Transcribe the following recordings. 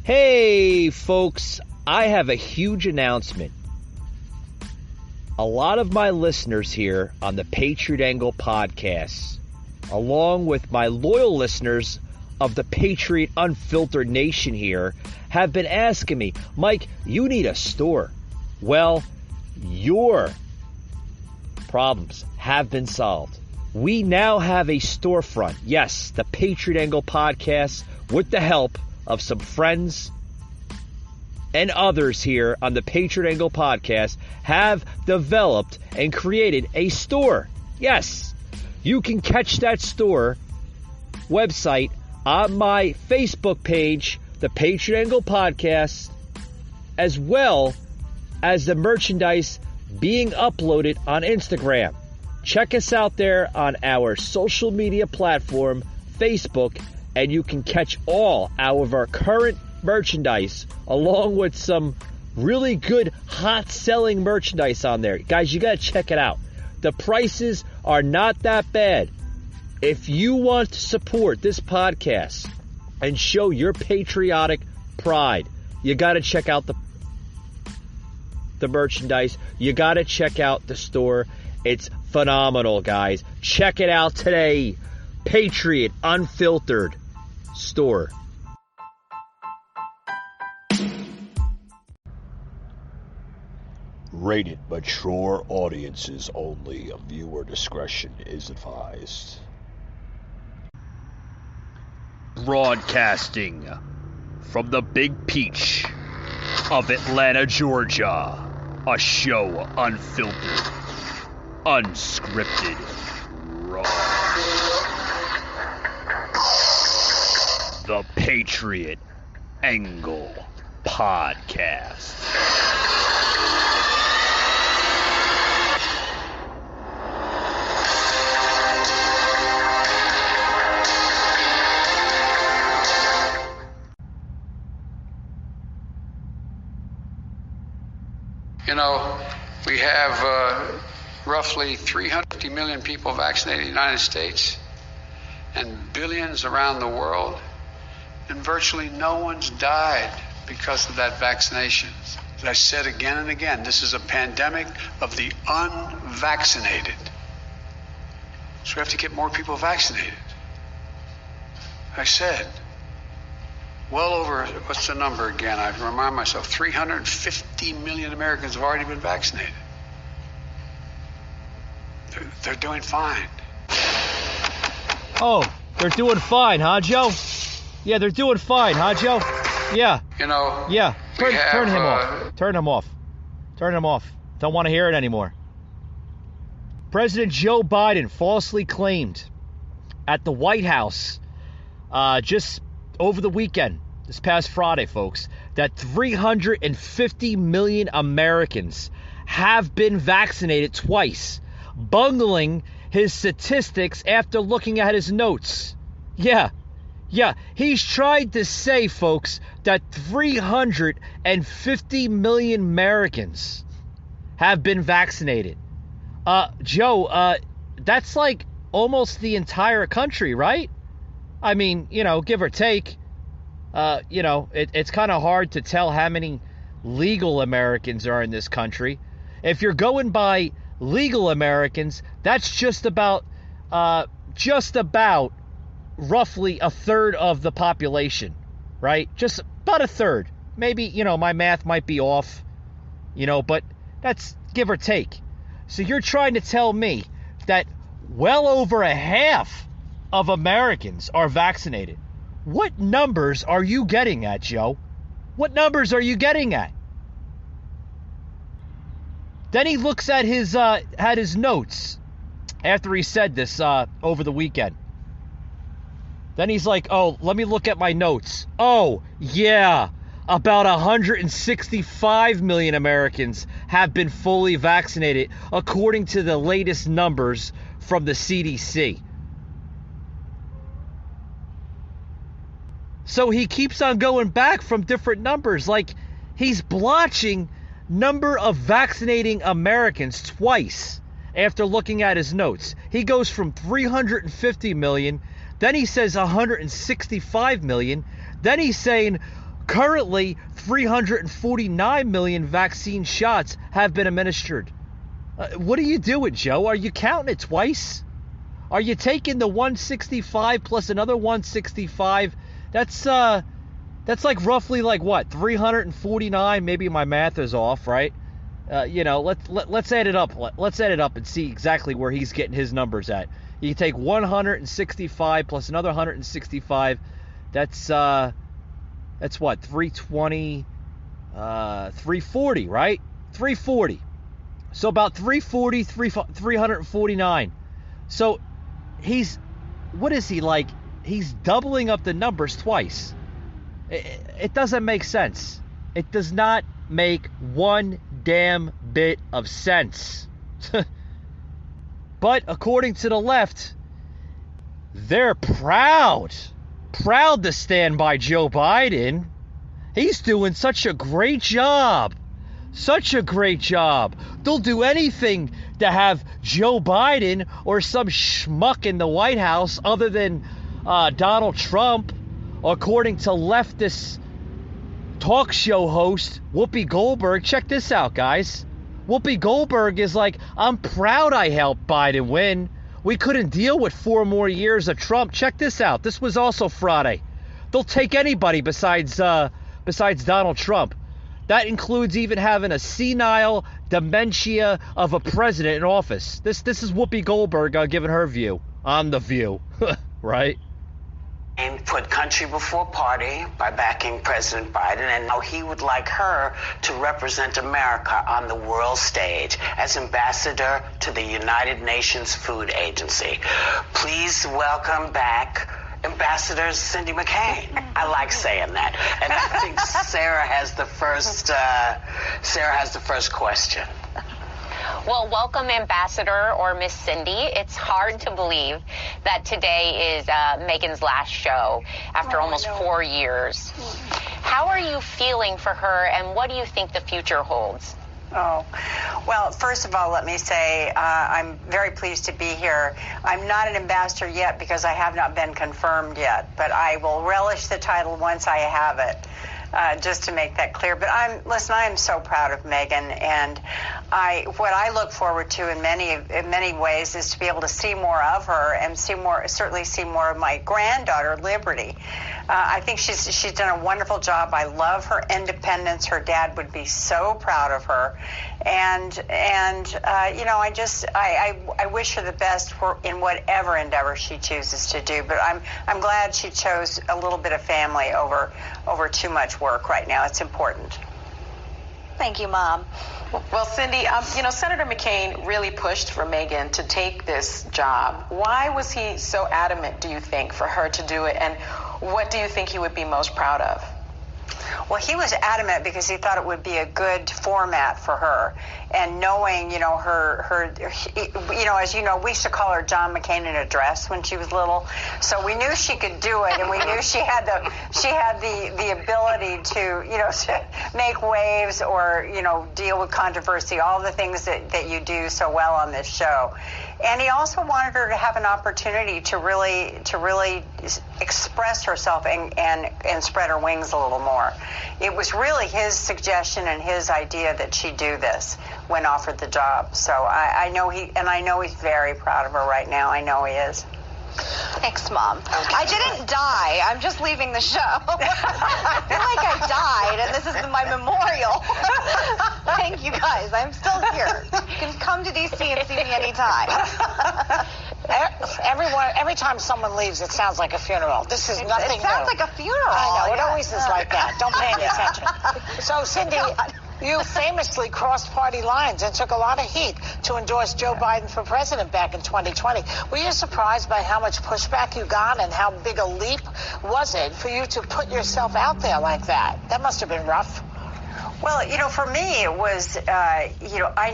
Hey, folks, I have a huge announcement. A lot of my listeners here on the Patriot Angle podcast, along with my loyal listeners of the Patriot Unfiltered Nation here, have been asking me, Mike, you need a store. Well, your problems have been solved. We now have a storefront. Yes, the Patriot Angle podcast, with the help of some friends and others here on the Patriot Angle podcast, have developed and created a store. Yes, you can catch that store website on my Facebook page, the Patriot Angle podcast, as well as the merchandise being uploaded on Instagram. Check us out there on our social media platform, Facebook, and you can catch all of our current merchandise along with some really good hot selling merchandise on there. Guys, you got to check it out. The prices are not that bad. If you want to support this podcast and show your patriotic pride, you got to check out the merchandise. You got to check out the store. It's phenomenal, guys. Check it out today. Patriot Unfiltered store. Rated mature audiences only. Viewer discretion is advised. Broadcasting from the Big Peach of Atlanta, Georgia. A show unfiltered, unscripted, raw. The Patriot Angle Podcast. You know, we have roughly 350 million people vaccinated in the United States and billions around the world, and virtually no one's died because of that vaccination. As I said again and again, this is a pandemic of the unvaccinated. So we have to get more people vaccinated. I said, well over, what's the number again? I remind myself, 350 million Americans have already been vaccinated. They're doing fine. Oh, they're doing fine, huh, Joe? Yeah, they're doing fine, huh, Joe? Yeah. You know. Yeah. Turn him off. Turn him off. Turn him off. Don't want to hear it anymore. President Joe Biden falsely claimed at the White House just over the weekend, this past Friday, folks, that 350 million Americans have been vaccinated twice, bungling his statistics after looking at his notes. Yeah, he's tried to say, folks, that 350 million Americans have been vaccinated. Joe, that's like almost the entire country, right? I mean, give or take. It's kind of hard to tell how many legal Americans are in this country. If you're going by legal Americans, that's just about roughly a third of the population, right? Just about a third. Maybe, my math might be off, but that's give or take. So you're trying to tell me that well over a half of Americans are vaccinated. What numbers are you getting at, Joe? What numbers are you getting at? Then he looks at his notes after he said this over the weekend. Then he's like, oh, let me look at my notes. Oh, yeah, about 165 million Americans have been fully vaccinated, according to the latest numbers from the CDC. So he keeps on going back from different numbers, like he's blotching number of vaccinating Americans twice after looking at his notes. He goes from 350 million, then he says 165 million, then he's saying Currently, 349 million vaccine shots have been administered. What are you doing, Joe? Are you counting it twice? Are you taking the 165 plus another 165? That's like roughly like what? 349? Maybe my math is off, right? Let's add it up. Let's add it up and see exactly where he's getting his numbers at. You take 165 plus another 165. That's what? 320, 340, right? 340. So about 349. So what is he like? He's doubling up the numbers twice. It doesn't make sense. It does not make one damn bit of sense. But according to the left, they're proud to stand by Joe Biden. He's doing such a great job. Such a great job. They'll do anything to have Joe Biden or some schmuck in the White House other than Donald Trump, according to leftist talk show host Whoopi Goldberg. Check this out, guys. Whoopi Goldberg is like, I'm proud I helped Biden win. We couldn't deal with 4 more years of Trump. Check this out. This was also Friday. They'll take anybody besides Donald Trump. That includes even having a senile dementia of a president in office. This is Whoopi Goldberg giving her view on The View, right? And put country before party by backing President Biden, and now he would like her to represent America on the world stage as ambassador to the United Nations Food Agency. Please welcome back Ambassador Cindy McCain. I like saying that. And I think Sarah has the first question. Well, welcome, Ambassador or Miss Cindy. It's hard to believe that today is Meghan's last show after almost 4 years. How are you feeling for her, and what do you think the future holds? Oh, well, first of all, let me say I'm very pleased to be here. I'm not an ambassador yet because I have not been confirmed yet, but I will relish the title once I have it. Just to make that clear. But I am so proud of Meghan, and what I look forward to in many ways is to be able to see more of her and certainly see more of my granddaughter, Liberty. I think she's done a wonderful job. I love her independence. Her dad would be so proud of her, and I wish her the best in whatever endeavor she chooses to do. But I'm glad she chose a little bit of family over too much work right now. It's important. Thank you, Mom. Well, Cindy, Senator McCain really pushed for Meghan to take this job. Why was he so adamant, do you think, for her to do it? And what do you think he would be most proud of? Well, he was adamant because he thought it would be a good format for her. And knowing, her, as you know, we used to call her John McCain in a dress when she was little. So we knew she could do it, and we knew she had the ability to make waves or, deal with controversy, all the things that you do so well on this show. And he also wanted her to have an opportunity to really express herself and spread her wings a little more. It was really his suggestion and his idea that she do this when offered the job. So I know he's very proud of her right now. I know he is. Thanks, Mom. Okay. I didn't die. I'm just leaving the show. I feel like I died, and this is my memorial. Thank you, guys. I'm still here. You can come to D.C. and see me anytime. Every time someone leaves, it sounds like a funeral. This is nothing new. It sounds like a funeral. I know. It always is like that. Don't pay any attention. So, Cindy, you famously crossed party lines and took a lot of heat to endorse Joe Biden for president back in 2020. Were you surprised by how much pushback you got, and how big a leap was it for you to put yourself out there like that? That must have been rough. Well, for me, it was, I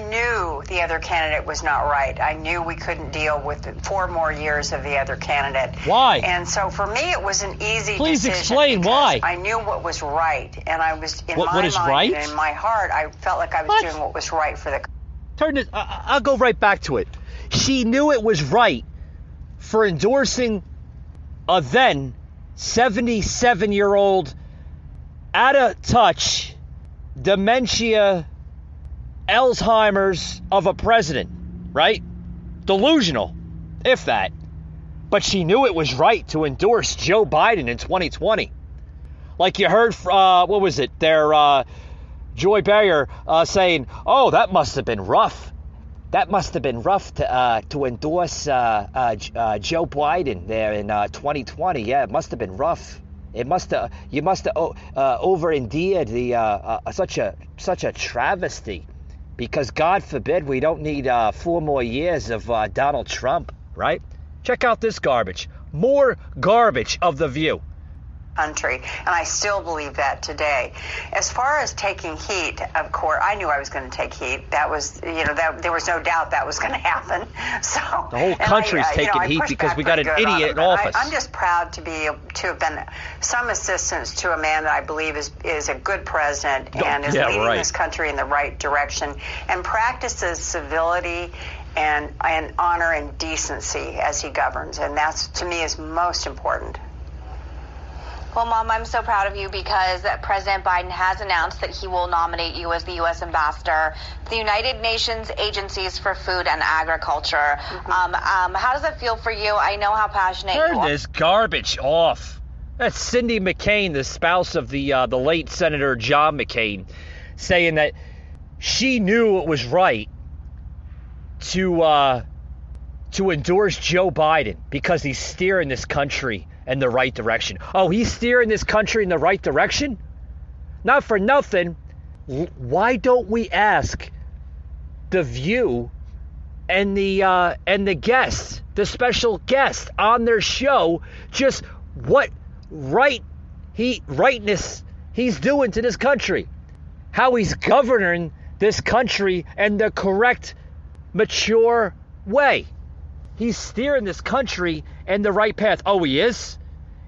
knew the other candidate was not right. I knew we couldn't deal with 4 more years of the other candidate. Why? And so for me, it was an easy Please decision. Explain why. I knew what was right, and I was, in what my is mind right? and in my heart, I felt like I was doing what was right for the... I'll go right back to it. She knew it was right for endorsing a then 77-year-old out of touch, dementia, Alzheimer's of a president, right? Delusional, if that. But she knew it was right to endorse Joe Biden in 2020. Like you heard, what was it? Joy Behar saying, "Oh, that must have been rough. That must have been rough to endorse Joe Biden there in 2020. Yeah, it must have been rough. You must have over-endured such a travesty, because God forbid we don't need 4 more years of Donald Trump, right?" Check out this garbage. More garbage of The View. Country, and I still believe that today. As far as taking heat, of course, I knew I was going to take heat. That was, there was no doubt that was going to happen. So the whole country's taking heat because we got an idiot in office. I'm just proud to have been some assistance to a man that I believe is a good president and is leading this country in the right direction and practices civility and honor and decency as he governs, and that's, to me, is most important. Well, Mom, I'm so proud of you because President Biden has announced that he will nominate you as the U.S. ambassador to the United Nations Agencies for Food and Agriculture. How does that feel for you? I know how passionate you are. Turn this garbage off. That's Cindy McCain, the spouse of the late Senator John McCain, saying that she knew it was right to endorse Joe Biden because he's steering this country in the right direction. Oh, he's steering this country in the right direction? Not for nothing. Why don't we ask The View and the guest, the special guest on their show, just what rightness he's doing to this country, how he's governing this country in the correct, mature way. He's steering this country in the right path. Oh, he is?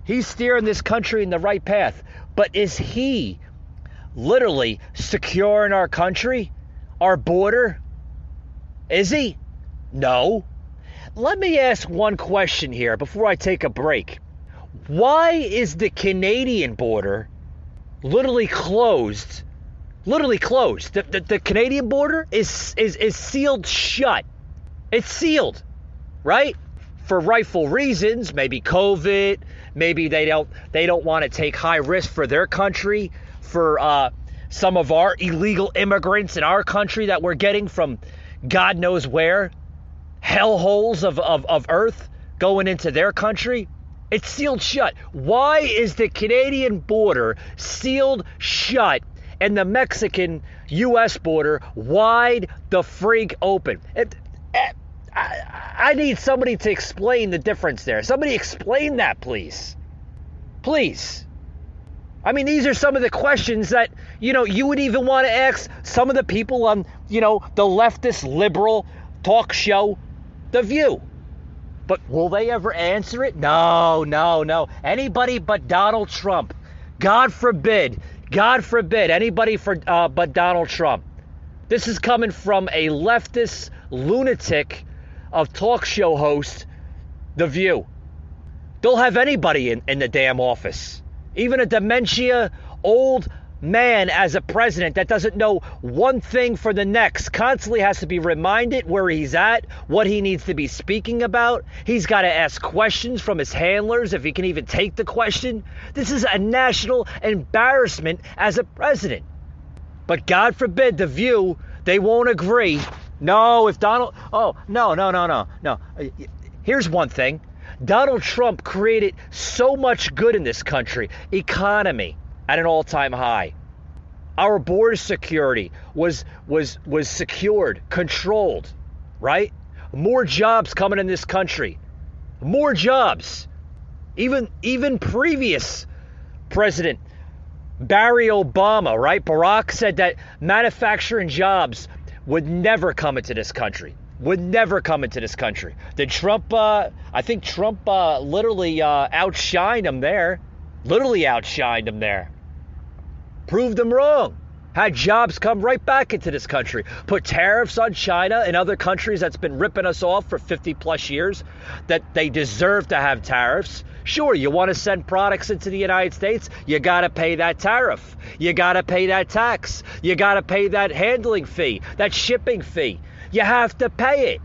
He's steering this country in the right path. But is he literally securing our country, our border? Is he? No. Let me ask one question here before I take a break. Why is the Canadian border literally closed? Literally closed. The Canadian border is sealed shut. It's sealed. Right? For rightful reasons, maybe COVID, maybe they don't want to take high risk for their country, for some of our illegal immigrants in our country that we're getting from God knows where, hellholes of earth going into their country. It's sealed shut. Why is the Canadian border sealed shut and the Mexican-U.S. border wide the freak open? I need somebody to explain the difference there. Somebody explain that, please. Please. I mean, these are some of the questions that, you would even want to ask some of the people on, the leftist liberal talk show, The View. But will they ever answer it? No. Anybody but Donald Trump. God forbid, anybody but Donald Trump. This is coming from a leftist lunatic of talk show host, The View. They'll have anybody in the damn office. Even a dementia old man as a president that doesn't know one thing for the next, constantly has to be reminded where he's at, what he needs to be speaking about. He's got to ask questions from his handlers if he can even take the question. This is a national embarrassment as a president. But God forbid, The View, they won't agree. No, if Donald... Oh, no. Here's one thing. Donald Trump created so much good in this country. Economy at an all-time high. Our border security was secured, controlled, right? More jobs coming in this country. More jobs. Even previous President Barry Obama, right? Barack said that manufacturing jobs would never come into this country. Then Trump, I think Trump literally outshined him there. Proved them wrong. Had jobs come right back into this country. Put tariffs on China and other countries that's been ripping us off for 50 plus years, that they deserve to have tariffs. Sure, you want to send products into the United States, you got to pay that tariff. You got to pay that tax. You got to pay that handling fee, that shipping fee. You have to pay it.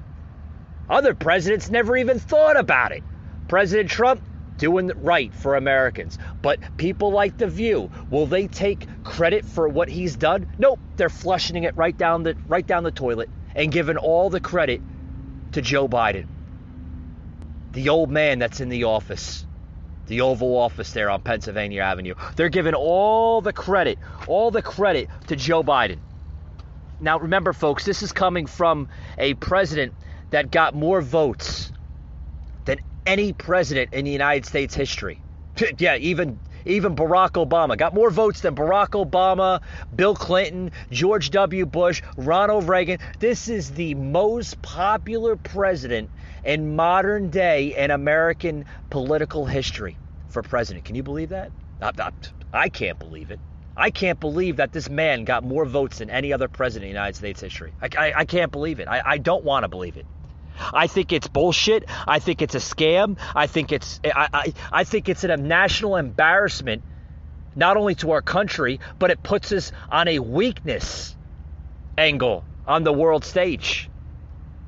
Other presidents never even thought about it. President Trump doing right for Americans. But people like The View, will they take credit for what he's done? Nope, they're flushing it right down the toilet and giving all the credit to Joe Biden. The old man that's in the office, the Oval Office there on Pennsylvania Avenue. They're giving all the credit to Joe Biden. Now remember, folks, this is coming from a president that got more votes than any president in the United States history. Yeah, even Barack Obama got more votes than Barack Obama, Bill Clinton, George W. Bush, Ronald Reagan. This is the most popular president in modern day in American political history for president. Can you believe that? I can't believe it. I can't believe that this man got more votes than any other president in the United States history. I can't believe it. I don't want to believe it. I think it's bullshit. I think it's a scam. I think it's a national embarrassment, not only to our country, but it puts us on a weakness angle on the world stage.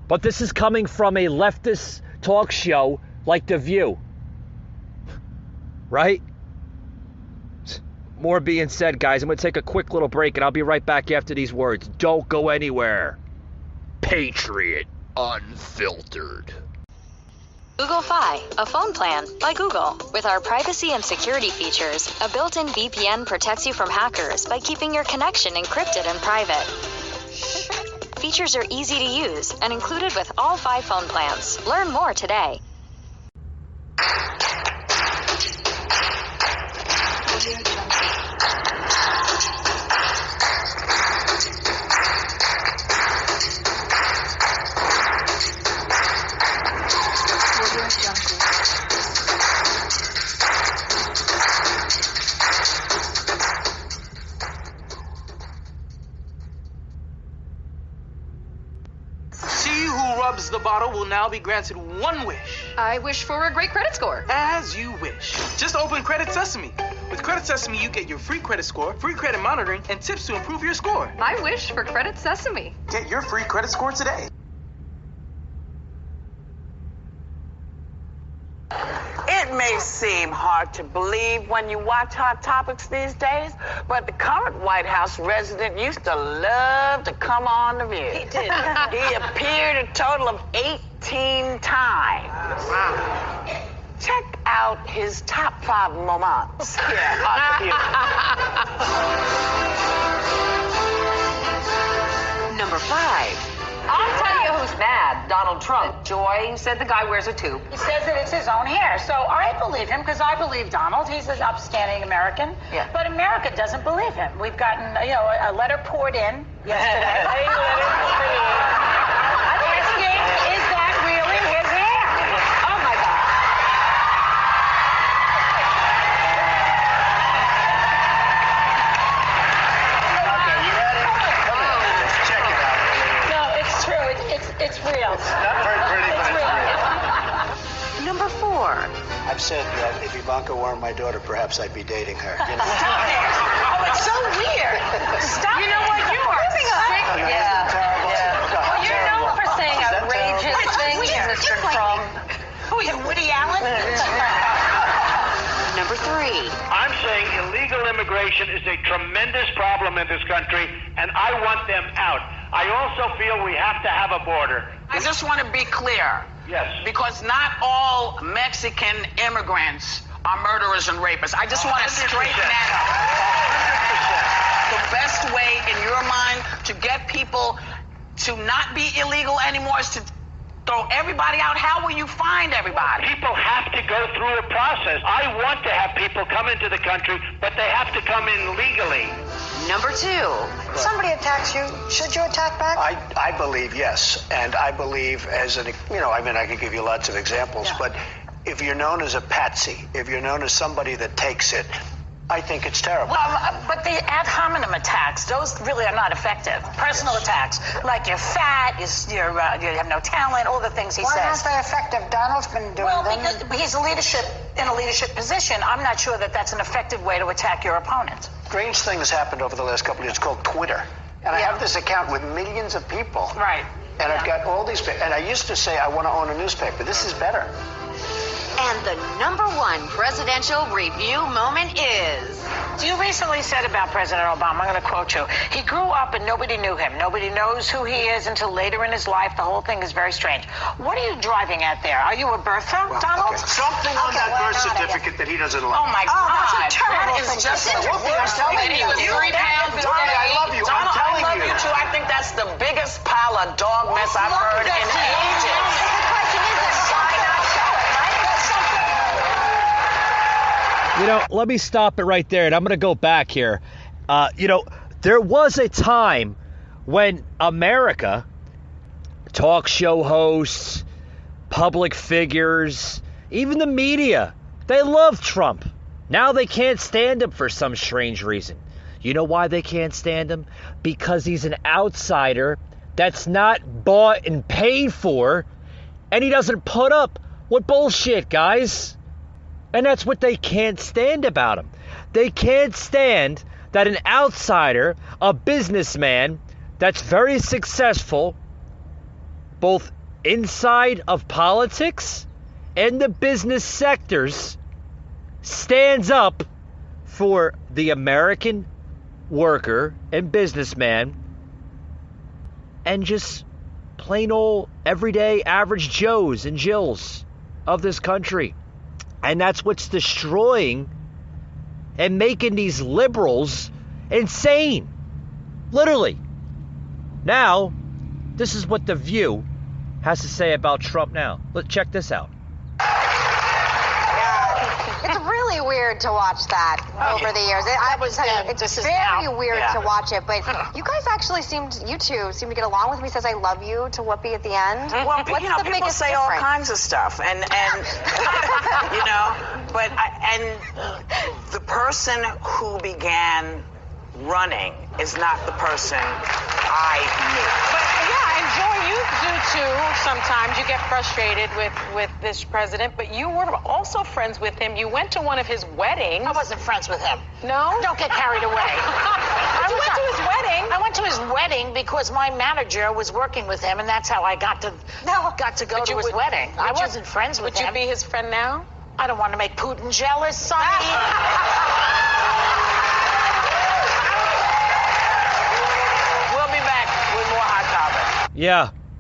But this is coming from a leftist talk show like The View. Right? More being said, guys. I'm going to take a quick little break, and I'll be right back after these words. Don't go anywhere. Patriot Unfiltered. Google Fi, a phone plan by Google. With our privacy and security features, a built-in VPN protects you from hackers by keeping your connection encrypted and private. Features are easy to use and included with all 5 phone plans. Learn more today. The bottle will now be granted one wish. I wish for a great credit score. As you wish. Just open Credit Sesame. With Credit Sesame, you get your free credit score, free credit monitoring, and tips to improve your score. I wish for Credit Sesame. Get your free credit score today. It may seem hard to believe when you watch Hot Topics these days, but the current White House resident used to love to come on The View. He did. He appeared a total of 18 times. Wow. Check out his top 5 moments here on The View. Number 5. I'll tell you who's mad. Donald Trump. Joy said the guy wears a tube. He says that it's his own hair. So I believe him because I believe Donald. He's an upstanding American. Yeah. But America doesn't believe him. We've gotten, a letter poured in yesterday. Asking, is that really his hair? Oh, my God. Okay, you ready? Come on. Check it out. No, it's true. It's real. It's not very pretty, but it's real. Number 4. I've said that if Ivanka weren't my daughter, perhaps I'd be dating her. You know? Stop it. Oh, it's so weird. Stop. You know what? You are sick. Yeah. Terrible. Well, you're known for saying outrageous things, Mr. Trump. Who are you, Woody Allen? Number 3. I'm saying illegal immigration is a tremendous problem in this country, and I want them out. I also feel we have to have a border. I just want to be clear. Yes. Because not all Mexican immigrants are murderers and rapists. I just want to straighten that up. 100%. The best way, in your mind, to get people to not be illegal anymore is to throw everybody out. How will you find everybody? People have to go through a process. I want to have people come into the country, but they have to come in legally. Number 2. Somebody attacks you. Should you attack back? I believe yes. And I believe I could give you lots of examples, but if you're known as a patsy, if you're known as somebody that takes it, I think it's terrible. But the ad hominem attacks, those really are not effective. Personal attacks, like you're fat, you have no talent, all the things he says. Why aren't they effective? Donald's been doing well, them. because he's in a leadership position. I'm not sure that that's an effective way to attack your opponent. Strange thing has happened over the last couple of years. It's called Twitter. And I have this account with millions of people. Right. And I've got all these, and I used to say I want to own a newspaper. This is better. And the number one presidential review moment is... You recently said about President Obama, I'm going to quote you, he grew up and nobody knew him. Nobody knows who he is until later in his life. The whole thing is very strange. What are you driving at there? Are you a birther, Donald? Something on that birth certificate that he doesn't like. Oh, my God. That's a terrible That is thing. just I'm telling you. Donnie, I love you. I'm telling you. I love you, too. I think that's the biggest pile of dog mess I've heard in ages. You know, let me stop it right there, and I'm going to go back here. There was a time when America, talk show hosts, public figures, even the media, they loved Trump. Now they can't stand him for some strange reason. You know why they can't stand him? Because he's an outsider that's not bought and paid for, and he doesn't put up with bullshit, guys. And that's what they can't stand about him. They can't stand that an outsider, a businessman that's very successful, both inside of politics and the business sectors, stands up for the American worker and businessman and just plain old everyday average Joes and Jills of this country. And that's what's destroying and making these liberals insane. Literally. Now, this is what The View has to say about Trump now. Let's check this out. It's really weird to watch that over the years. It's very weird to watch it, but you guys actually you two seem to get along with me. Says I love you to Whoopi at the end. Well, What's the people biggest say difference? all kinds of stuff, and but the person who began running is not the person I knew. But yeah, and Joy, you do too. Sometimes you get frustrated with this president, but you were also friends with him. You went to one of his weddings. I wasn't friends with him. No? Don't get carried away. You went to his wedding. I went to his wedding because my manager was working with him, and that's how I got to go to his wedding. I wasn't friends with him. Would you be his friend now? I don't want to make Putin jealous, Sonny. We'll be back with more Hot Topics.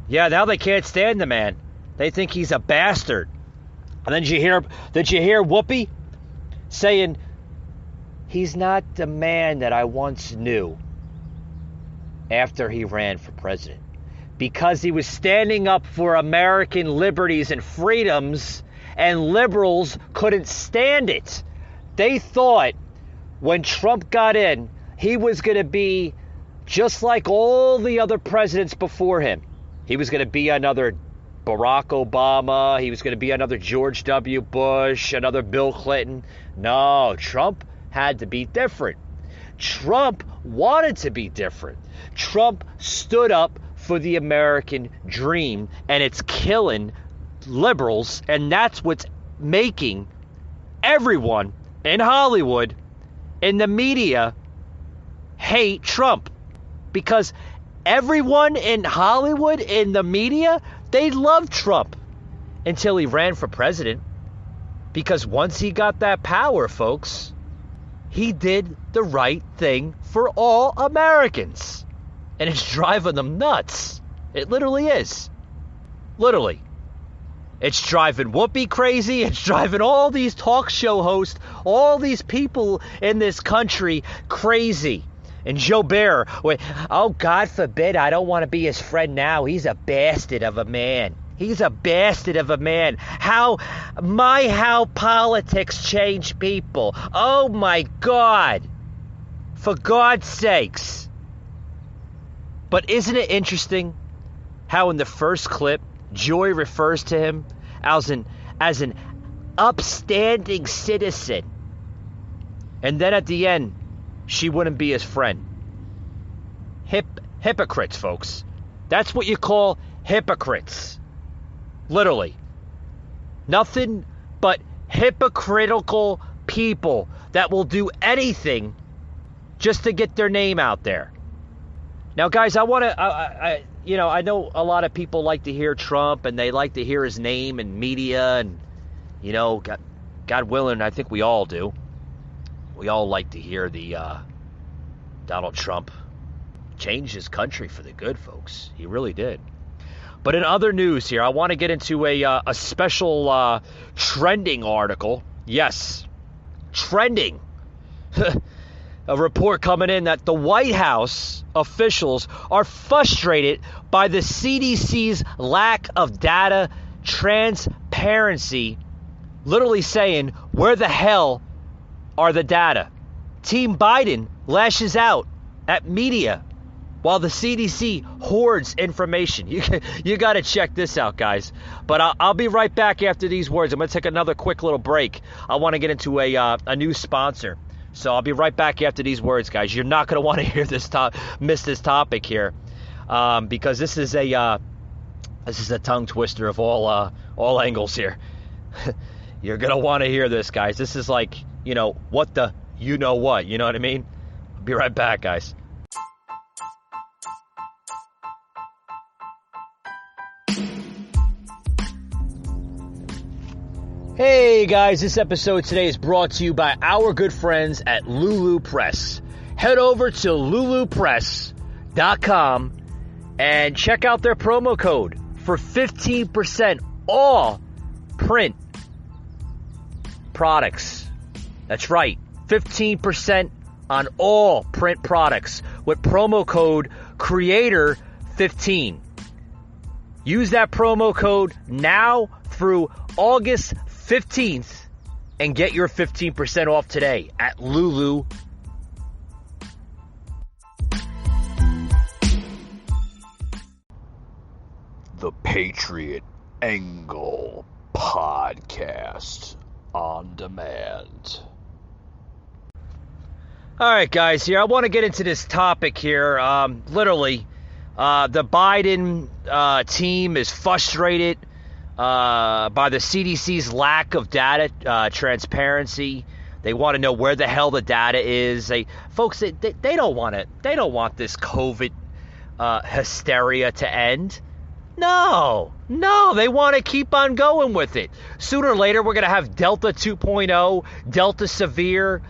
Yeah, now they can't stand the man. They think he's a bastard. And then did you hear Whoopi saying, he's not the man that I once knew after he ran for president. Because he was standing up for American liberties and freedoms, and liberals couldn't stand it. They thought when Trump got in, he was going to be just like all the other presidents before him. He was going to be another Barack Obama. He was going to be another George W. Bush, another Bill Clinton. No, Trump had to be different. Trump wanted to be different. Trump stood up for the American dream, and it's killing liberals, and that's what's making everyone in Hollywood, in the media, hate Trump. Because everyone in Hollywood, in the media, they loved Trump until he ran for president. Because once he got that power, folks, he did the right thing for all Americans. And it's driving them nuts. It literally is. Literally. It's driving Whoopi crazy. It's driving all these talk show hosts, all these people in this country crazy. And Joe Bear, oh, God forbid, I don't want to be his friend now. He's a bastard of a man. He's a bastard of a man. How politics change people. Oh, my God. For God's sakes. But isn't it interesting how in the first clip, Joy refers to him as an upstanding citizen. And then at the end, she wouldn't be his friend. Hypocrites, folks. That's what you call hypocrites. Literally. Nothing but hypocritical people that will do anything just to get their name out there. Now, guys, I want to, I know a lot of people like to hear Trump and they like to hear his name in media and, God willing, I think we all do. We all like to hear the Donald Trump changed his country for the good, folks. He really did. But in other news here, I want to get into a special trending article. Yes, trending. A report coming in that the White House officials are frustrated by the CDC's lack of data transparency, literally saying, where the hell are the data? Team Biden lashes out at media while the CDC hoards information. You got to check this out, guys. But I'll be right back after these words. I'm going to take another quick little break. I want to get into a new sponsor. So I'll be right back after these words, guys. You're not going to want to hear miss this topic here, because this is a tongue twister of all angles here. You're going to want to hear this, guys. This is like, what the, you know what I mean? I'll be right back, guys. Hey guys, this episode today is brought to you by our good friends at Lulu Press. Head over to lulupress.com and check out their promo code for 15% all print products. That's right, 15% on all print products with promo code CREATOR15. Use that promo code now through August 15th and get your 15% off today at Lulu. The Patriot Angle Podcast on demand. All right, guys, here I want to get into this topic here. Literally, the Biden team is frustrated by the CDC's lack of data transparency. They want to know where the hell the data is. They don't want it. They don't want this COVID hysteria to end. No, they want to keep on going with it. Sooner or later, we're going to have Delta 2.0, Delta Severe,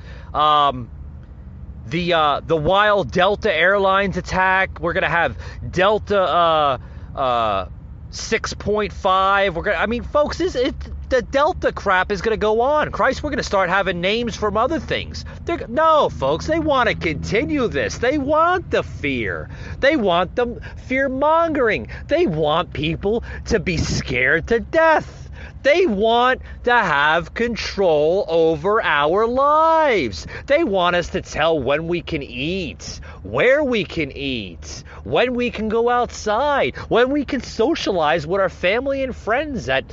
the wild Delta Airlines attack. We're going to have Delta 6.5. Folks, the Delta crap is going to go on. Christ, we're going to start having names from other things. No, folks, they want to continue this. They want the fear. They want the fear-mongering. They want people to be scared to death. They want to have control over our lives. They want us to tell when we can eat, where we can eat, when we can go outside, when we can socialize with our family and friends at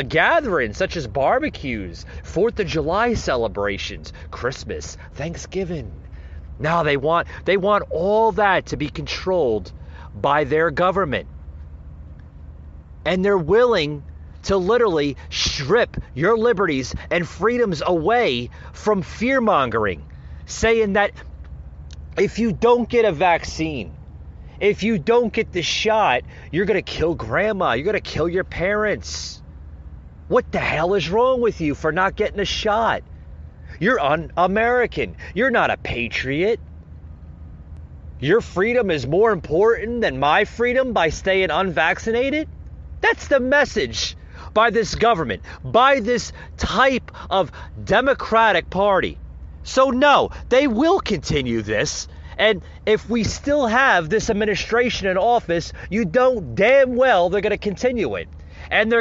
gatherings such as barbecues, 4th of July celebrations, Christmas, Thanksgiving. Now they want all that to be controlled by their government. And they're willing to literally strip your liberties and freedoms away from fear-mongering, saying that if you don't get a vaccine, if you don't get the shot, you're going to kill grandma, you're going to kill your parents. What the hell is wrong with you for not getting a shot? You're un-American. You're not a patriot. Your freedom is more important than my freedom by staying unvaccinated? That's the message by this government, by this type of Democratic Party. So no, they will continue this. And if we still have this administration in office, you don't damn well they're going to continue it. And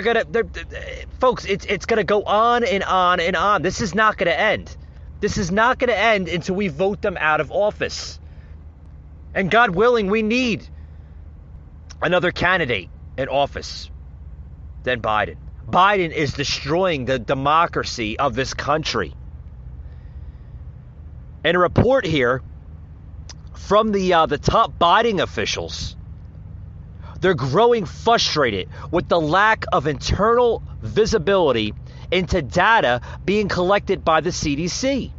folks, it's going to go on and on and on. This is not going to end. This is not going to end until we vote them out of office. And God willing, we need another candidate in office than Biden. Biden is destroying the democracy of this country. And a report here from the top Biden officials, they're growing frustrated with the lack of internal visibility into data being collected by the CDC.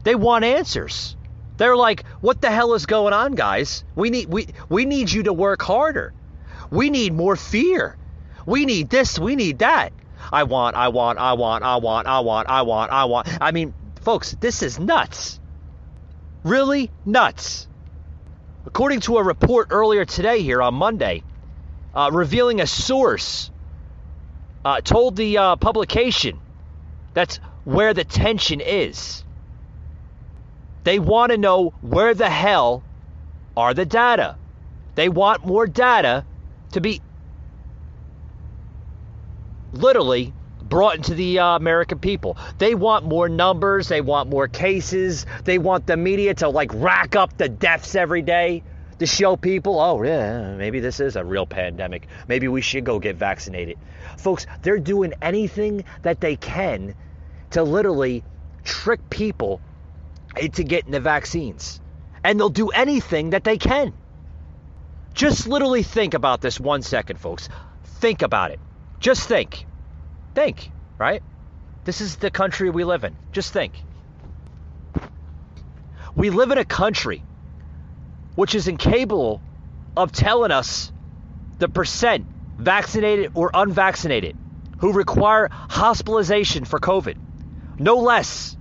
They want answers. They're like, what the hell is going on, guys? We need you to work harder. We need more fear. We need this, we need that. I want. I mean, folks, this is nuts. Really nuts. According to a report earlier today here on Monday, revealing a source told the publication that's where the tension is. They want to know where the hell are the data. They want more data to be literally brought into the American people. They want more numbers. They want more cases. They want the media to like rack up the deaths every day to show people, oh yeah, maybe this is a real pandemic. Maybe we should go get vaccinated. Folks, they're doing anything that they can to literally trick people into getting the vaccines. And they'll do anything that they can. Just literally think about this 1 second, folks. Think about it. Just think. Think, right? This is the country we live in. Just think. We live in a country which is incapable of telling us the percent vaccinated or unvaccinated who require hospitalization for COVID. No less.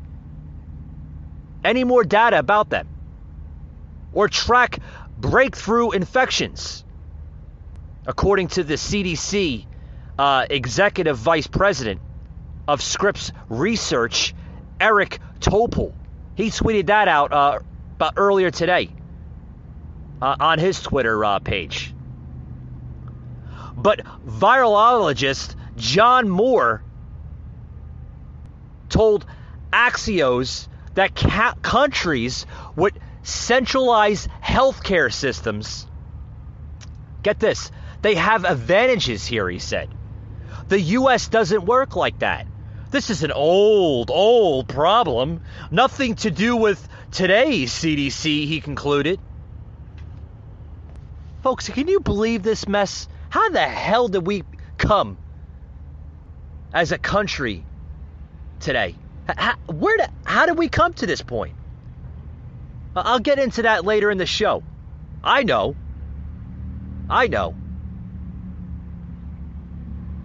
Any more data about them. Or track breakthrough infections. According to the CDC Executive Vice President of Scripps Research, Eric Topol. He tweeted that out about earlier today on his Twitter page. But virologist John Moore told Axios that countries with centralized healthcare systems, get this, they have advantages here, he said. The U.S. doesn't work like that. This is an old problem. Nothing to do with today's CDC, he concluded. Folks, can you believe this mess? How the hell did we come as a country today? How did we come to this point? I'll get into that later in the show. I know.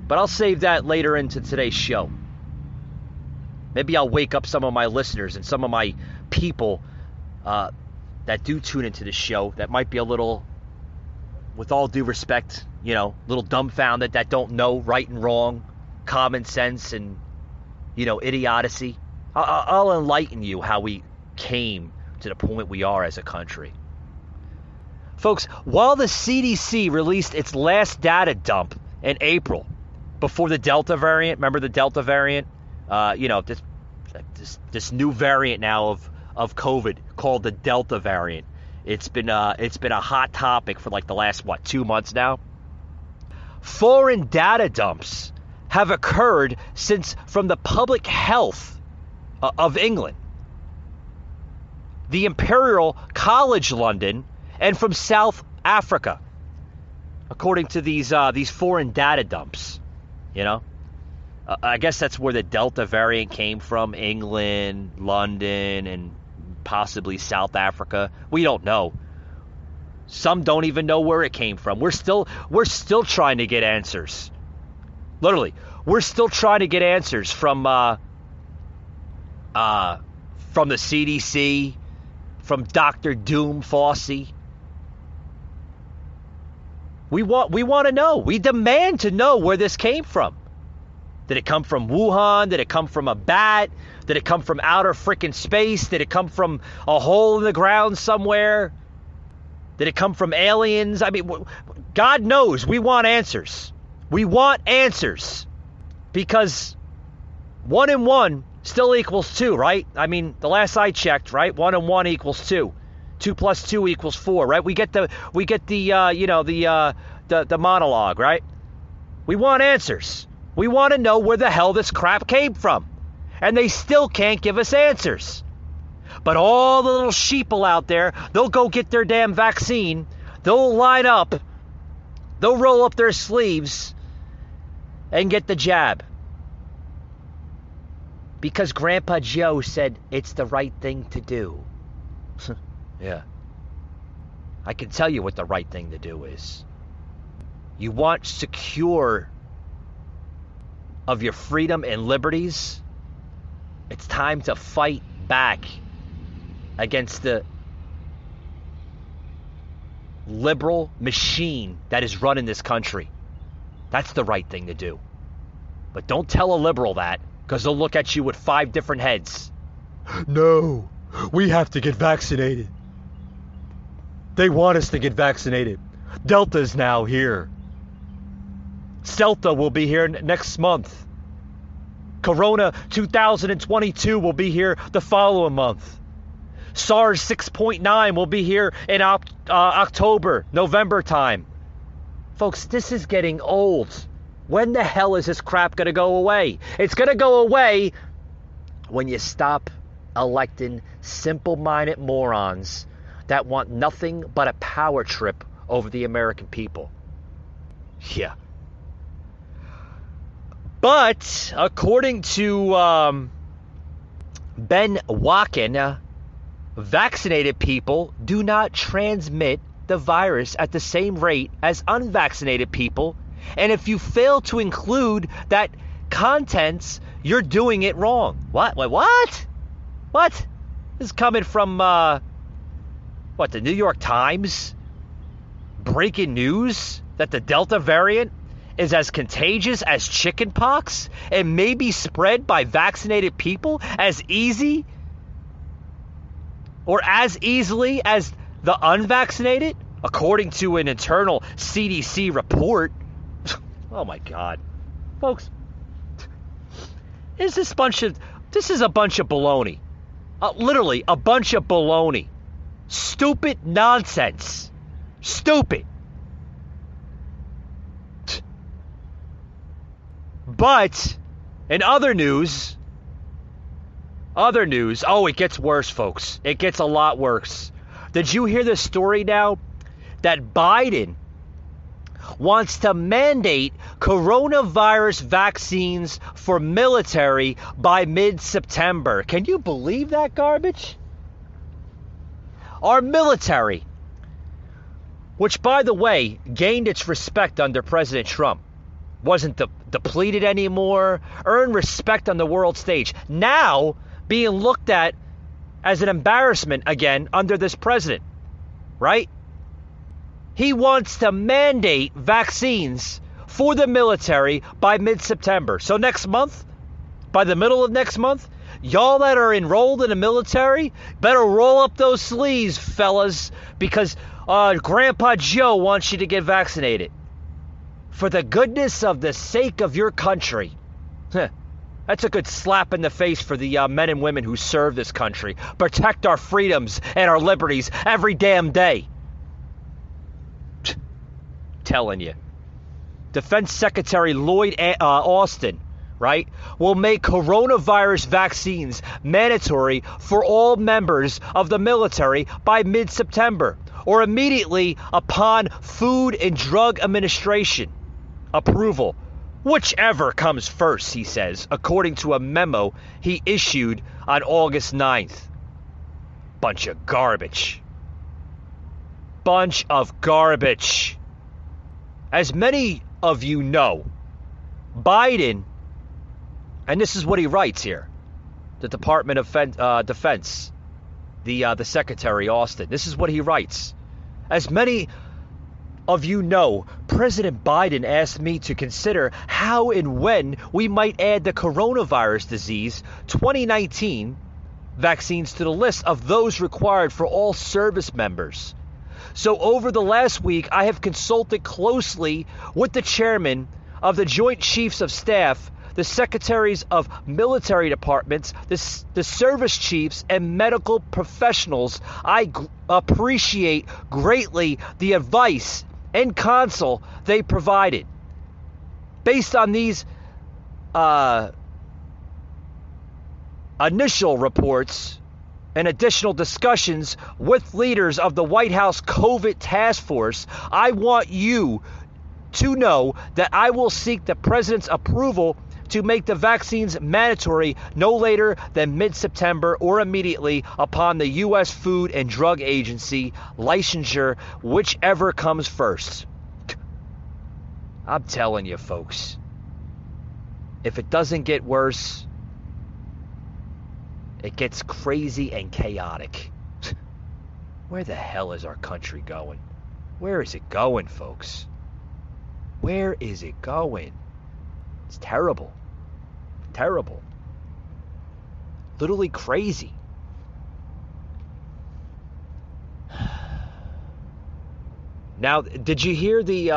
But I'll save that later into today's show. Maybe I'll wake up some of my listeners and some of my people that do tune into the show that might be a little, with all due respect, little dumbfounded, that don't know right and wrong, common sense and, idiocy. I'll enlighten you how we came to the point we are as a country. Folks, while the CDC released its last data dump in April, before the Delta variant, remember the Delta variant? This new variant now of COVID called the Delta variant. It's been a hot topic for like the last 2 months now. Foreign data dumps have occurred from the Public Health of England, the Imperial College London, and from South Africa, according to these foreign data dumps. I guess that's where the Delta variant came from, England, London, and possibly South Africa. We don't know. Some don't even know where it came from. We're still trying to get answers. Literally, we're still trying to get answers from the CDC, from Dr. Doom Fauci. We want to know. We demand to know where this came from. Did it come from Wuhan? Did it come from a bat? Did it come from outer freaking space? Did it come from a hole in the ground somewhere? Did it come from aliens? I mean, God knows. We want answers. We want answers. Because 1 and 1 still equals 2, right? I mean, the last I checked, right? 1 and 1 equals 2. 2 plus 2 equals 4, right? We get the monologue, right? We want answers. We want to know where the hell this crap came from. And they still can't give us answers. But all the little sheeple out there, they'll go get their damn vaccine. They'll line up. They'll roll up their sleeves and get the jab. Because Grandpa Joe said it's the right thing to do. Yeah. I can tell you what the right thing to do is. You want secure of your freedom and liberties? It's time to fight back against the liberal machine that is running this country. That's the right thing to do. But don't tell a liberal that, because they'll look at you with 5 different heads. No, we have to get vaccinated. They want us to get vaccinated. Delta's now here. Celta will be here next month. Corona 2022 will be here the following month. SARS 6.9 will be here in October, November time. Folks, this is getting old. When the hell is this crap going to go away? It's going to go away when you stop electing simple-minded morons that want nothing but a power trip over the American people. Yeah. But according to Ben Wacken, vaccinated people do not transmit the virus at the same rate as unvaccinated people. And if you fail to include that contents, you're doing it wrong. What? Wait, what? What? This is coming from, the New York Times? Breaking news that the Delta variant is as contagious as chickenpox and may be spread by vaccinated people as easily as the unvaccinated, according to an internal CDC report. Oh my God. Folks, this is a bunch of baloney. Literally a bunch of baloney. Stupid nonsense. Stupid. But in other news, oh, it gets worse, folks. It gets a lot worse. Did you hear the story now that Biden wants to mandate coronavirus vaccines for military by mid-September? Can you believe that garbage? Our military, which, by the way, gained its respect under President Trump, wasn't depleted anymore, earned respect on the world stage, now being looked at as an embarrassment again under this president, right? He wants to mandate vaccines for the military by mid-September. So next month, by the middle of next month, y'all that are enrolled in the military better roll up those sleeves, fellas, because Grandpa Joe wants you to get vaccinated. For the goodness of the sake of your country. That's a good slap in the face for the men and women who serve this country. Protect our freedoms and our liberties every damn day. Telling you. Defense Secretary Lloyd Austin, right, will make coronavirus vaccines mandatory for all members of the military by mid-September, or immediately upon Food and Drug Administration approval, whichever comes first, he says, according to a memo he issued on August 9th. Bunch of garbage. Bunch of garbage. As many of you know, Biden, and this is what he writes here, the Department of Defense, the Secretary Austin, this is what he writes. As many of you know, President Biden asked me to consider how and when we might add the coronavirus disease 2019 vaccines to the list of those required for all service members. So over the last week, I have consulted closely with the chairman of the Joint Chiefs of Staff, the secretaries of military departments, the service chiefs, and medical professionals. I appreciate greatly the advice and counsel they provided. Based on these initial reports and additional discussions with leaders of the White House COVID task force, I want you to know that I will seek the president's approval to make the vaccines mandatory no later than mid-September or immediately upon the U.S. Food and Drug Agency licensure, whichever comes first. I'm telling you, folks, if it doesn't get worse, it gets crazy and chaotic. Where the hell is our country going? Where is it going, folks? Where is it going? It's terrible. Terrible. Literally crazy. Now, did you hear the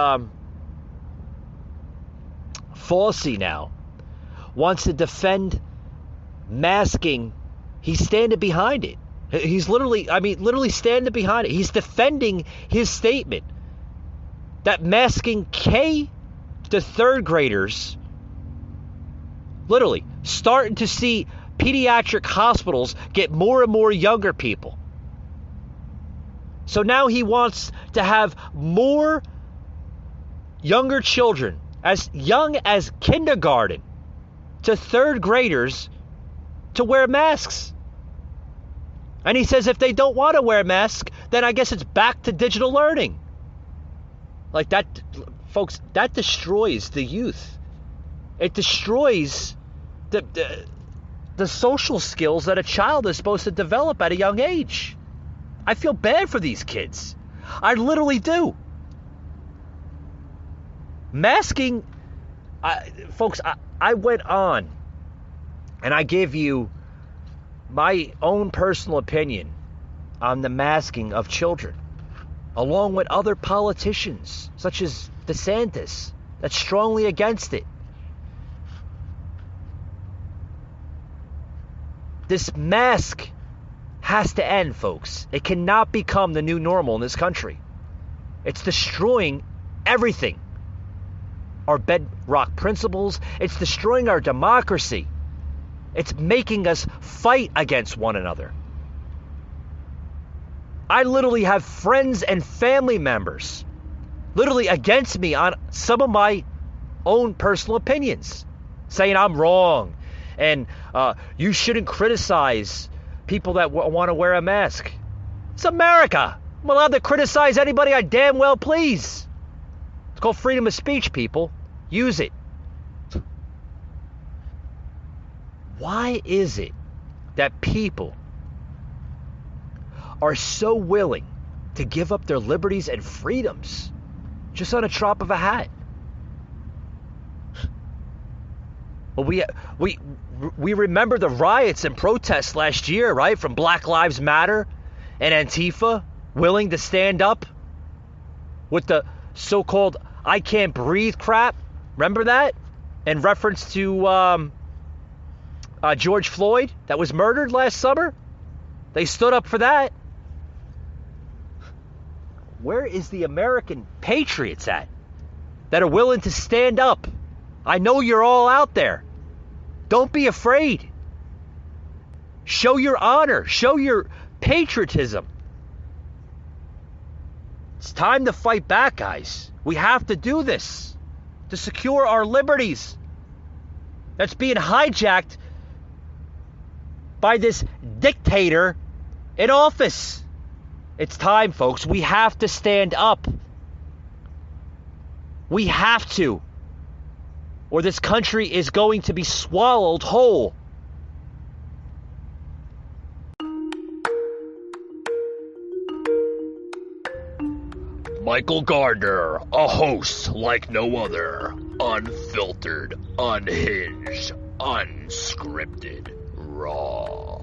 Fauci now wants to defend masking? He's standing behind it. He's literally standing behind it. He's defending his statement that masking K to third graders, literally starting to see pediatric hospitals get more and more younger people. So now he wants to have more younger children, as young as kindergarten to third graders, to wear masks. And he says if they don't want to wear a mask, then I guess it's back to digital learning. Like that, folks, that destroys the youth. It destroys the social skills that a child is supposed to develop at a young age. I feel bad for these kids. I literally do. Masking, folks, I went on and I gave you my own personal opinion on the masking of children, along with other politicians, such as DeSantis, that's strongly against it. This mask has to end, folks. It cannot become the new normal in this country. It's destroying everything. Our bedrock principles. It's destroying our democracy. It's making us fight against one another. I literally have friends and family members literally against me on some of my own personal opinions, saying I'm wrong and you shouldn't criticize people that want to wear a mask. It's America. I'm allowed to criticize anybody I damn well please. It's called freedom of speech, people. Use it. Why is it that people are so willing to give up their liberties and freedoms just on a drop of a hat? Well, we remember the riots and protests last year, right? From Black Lives Matter and Antifa willing to stand up with the so-called I can't breathe crap. Remember that? In reference to George Floyd that was murdered last summer? They stood up for that. Where is the American patriots at that are willing to stand up? I know you're all out there. Don't be afraid. Show your honor. Show your patriotism. It's time to fight back, guys. We have to do this to secure our liberties that's being hijacked by this dictator in office. It's time, folks. We have to stand up. We have to. Or this country is going to be swallowed whole. Michael Gardner, a host like no other. Unfiltered, unhinged, unscripted, raw.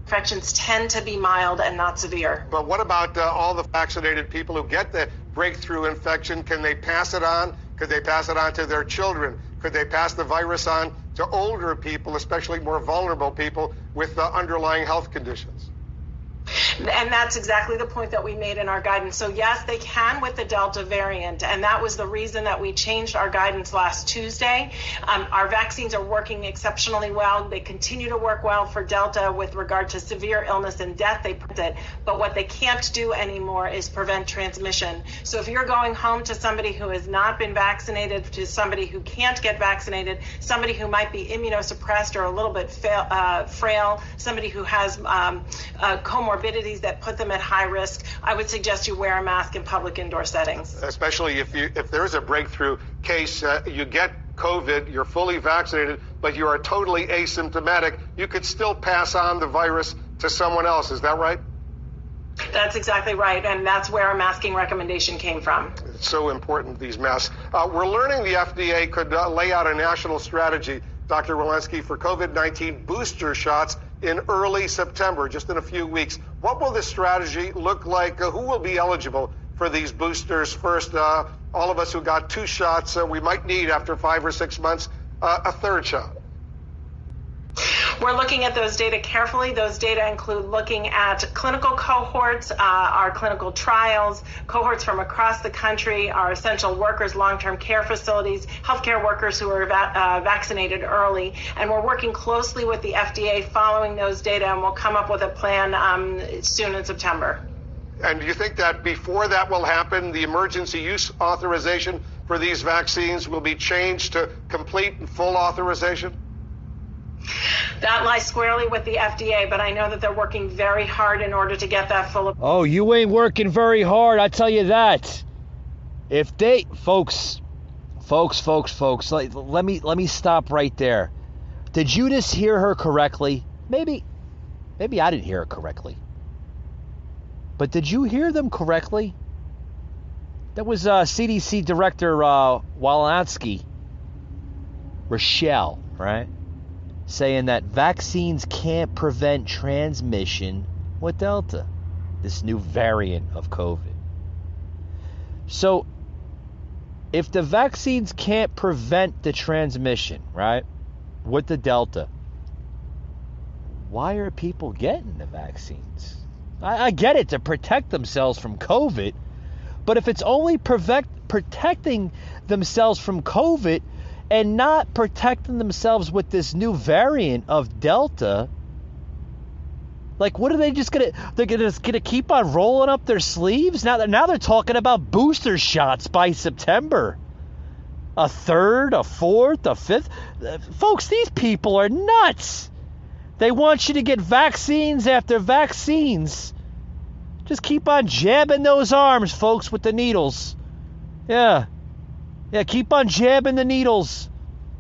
Infections tend to be mild and not severe. But what about all the vaccinated people who get the breakthrough infection? Can they pass it on? Could they pass it on to their children? Could they pass the virus on to older people, especially more vulnerable people with underlying health conditions? And that's exactly the point that we made in our guidance. So yes, they can with the Delta variant, and that was the reason that we changed our guidance last Tuesday. Our vaccines are working exceptionally well. They continue to work well for Delta with regard to severe illness and death. They prevent it, but what they can't do anymore is prevent transmission. So if you're going home to somebody who has not been vaccinated, to somebody who can't get vaccinated, somebody who might be immunosuppressed or a little bit frail, somebody who has comorbidities that put them at high risk, I would suggest you wear a mask in public indoor settings. Especially if there is a breakthrough case, you get COVID, you're fully vaccinated, but you are totally asymptomatic, you could still pass on the virus to someone else. Is that right? That's exactly right, and that's where our masking recommendation came from. It's so important, these masks. We're learning the FDA could lay out a national strategy, Dr. Walensky, for COVID-19 booster shots in early September, just in a few weeks. What will this strategy look like? Who will be eligible for these boosters first? All of us who got 2 shots, we might need, after 5 or 6 months, a 3rd shot. We're looking at those data carefully. Those data include looking at clinical cohorts, our clinical trials, cohorts from across the country, our essential workers, long-term care facilities, healthcare workers who are vaccinated early. And we're working closely with the FDA following those data, and we'll come up with a plan soon in September. And do you think that before that will happen, the emergency use authorization for these vaccines will be changed to complete and full authorization? That lies squarely with the FDA, but I know that they're working very hard in order to get that full. Oh, you ain't working very hard, I tell you that. If they, folks, let me stop right there. Did you just hear her correctly? Maybe I didn't hear her correctly. But did you hear them correctly? That was CDC Director Walensky, Rochelle, right? Saying that vaccines can't prevent transmission with Delta, this new variant of COVID. So, if the vaccines can't prevent the transmission, right, with the Delta, why are people getting the vaccines? I get it, to protect themselves from COVID, but if it's only protecting themselves from COVID and not protecting themselves with this new variant of Delta, like, what are they just gonna? They're just gonna keep on rolling up their sleeves? Now they're talking about booster shots by September. A 3rd, a 4th, a 5th. Folks, these people are nuts. They want you to get vaccines after vaccines. Just keep on jabbing those arms, folks, with the needles. Yeah, keep on jabbing the needles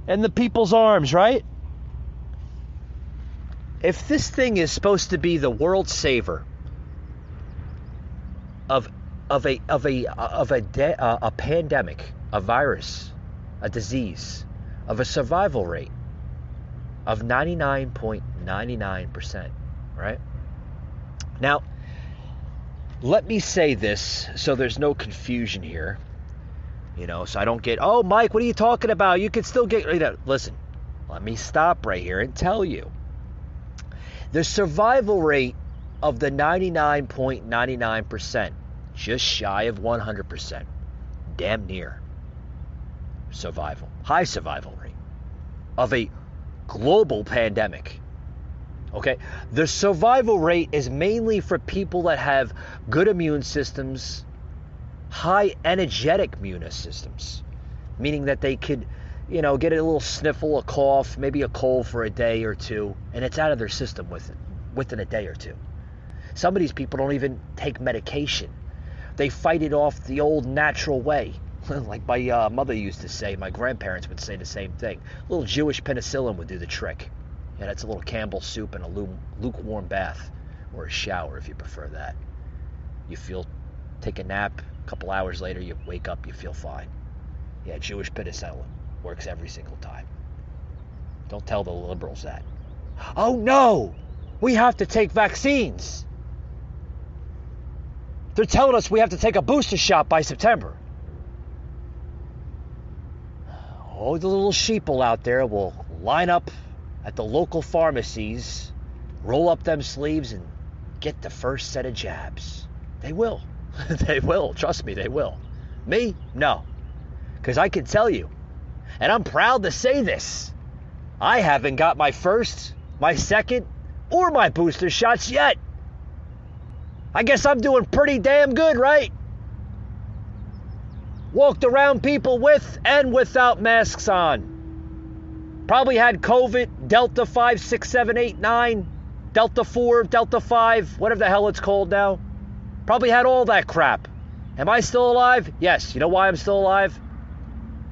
in the people's arms, right? If this thing is supposed to be the world saver of a pandemic, a virus, a disease, of a survival rate of 99.99%, right? Now, let me say this so there's no confusion here. So I don't get, oh, Mike, what are you talking about? You can still get, listen, let me stop right here and tell you. The survival rate of the 99.99%, just shy of 100%, damn near survival, high survival rate of a global pandemic. Okay, the survival rate is mainly for people that have good immune systems, high energetic immune systems, meaning that they could, get a little sniffle, a cough, maybe a cold for a day or two, and it's out of their system within a day or two. Some of these people don't even take medication. They fight it off the old natural way. Like my mother used to say, my grandparents would say the same thing. A little Jewish penicillin would do the trick. Yeah, that's a little Campbell's soup and a lukewarm bath, or a shower if you prefer that. Take a nap, a couple hours later you wake up, you feel fine. Yeah, Jewish penicillin works every single time. Don't tell the liberals that. Oh no, we have to take vaccines. They're telling us we have to take a booster shot by September. Oh, the little sheeple out there will line up at the local pharmacies, roll up them sleeves and get the first set of jabs. They will. They will. Trust me, they will. Me? No. Because I can tell you, and I'm proud to say this, I haven't got my first, my second, or my booster shots yet. I guess I'm doing pretty damn good, right? Walked around people with and without masks on. Probably had COVID, Delta 5, 6, 7, 8, 9, Delta 4, Delta 5, whatever the hell it's called now. Probably had all that crap. Am I still alive? Yes. You know why I'm still alive?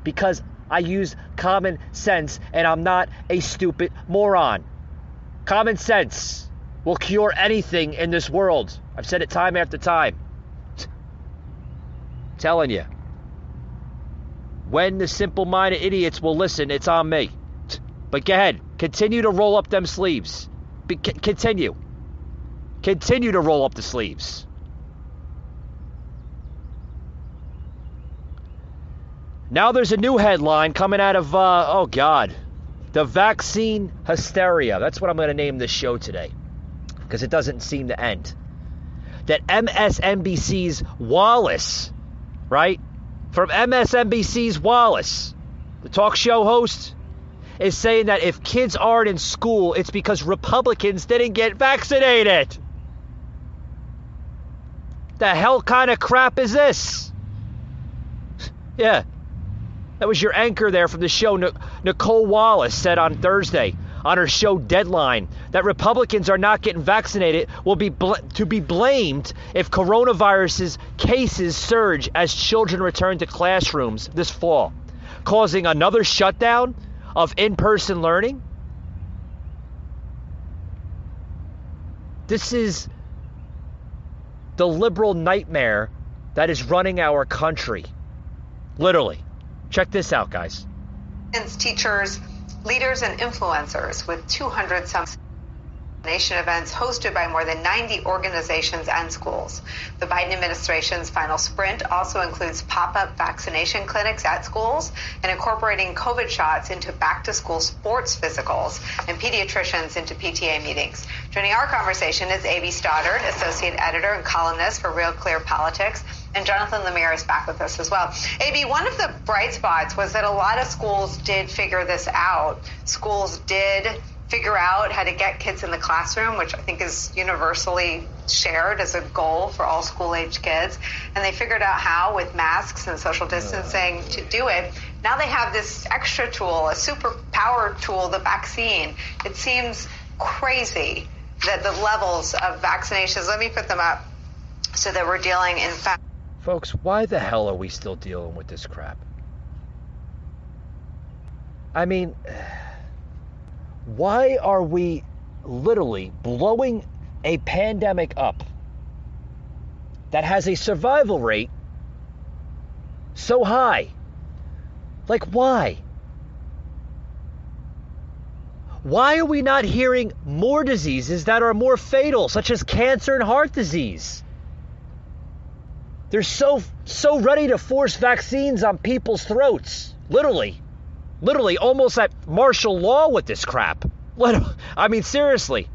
Because I use common sense and I'm not a stupid moron. Common sense will cure anything in this world. I've said it time after time. Telling you. When the simple-minded idiots will listen, it's on me. But go ahead. Continue to roll up them sleeves. Continue. Continue to roll up the sleeves. Now there's a new headline coming out of, the vaccine hysteria. That's what I'm going to name this show today, because it doesn't seem to end. That MSNBC's Wallace, right? From MSNBC's Wallace, the talk show host, is saying that if kids aren't in school, it's because Republicans didn't get vaccinated. The hell kind of crap is this? Yeah. That was your anchor there from the show. Nicole Wallace said on Thursday on her show Deadline that Republicans are not getting vaccinated will be to be blamed if coronavirus's cases surge as children return to classrooms this fall, causing another shutdown of in-person learning. This is the liberal nightmare that is running our country. Literally. Check this out, guys. Teachers, leaders, and influencers with 200 some vaccination events hosted by more than 90 organizations and schools. The Biden administration's final sprint also includes pop-up vaccination clinics at schools and incorporating COVID shots into back-to-school sports physicals and pediatricians into PTA meetings. Joining our conversation is A.B. Stoddard, associate editor and columnist for Real Clear Politics, and Jonathan Lemire is back with us as well. A.B., one of the bright spots was that a lot of schools did figure this out. Schools did figure out how to get kids in the classroom, which I think is universally shared as a goal for all school-age kids. And they figured out how, with masks and social distancing, to do it. Now they have this extra tool, a superpower tool, the vaccine. It seems crazy that the levels of vaccinations, let me put them up so that we're dealing in fact. Folks, why the hell are we still dealing with this crap? I mean, why are we literally blowing a pandemic up that has a survival rate so high? Like, why? Why are we not hearing more diseases that are more fatal, such as cancer and heart disease? They're so ready to force vaccines on people's throats. Literally, almost at martial law with this crap. I mean, seriously.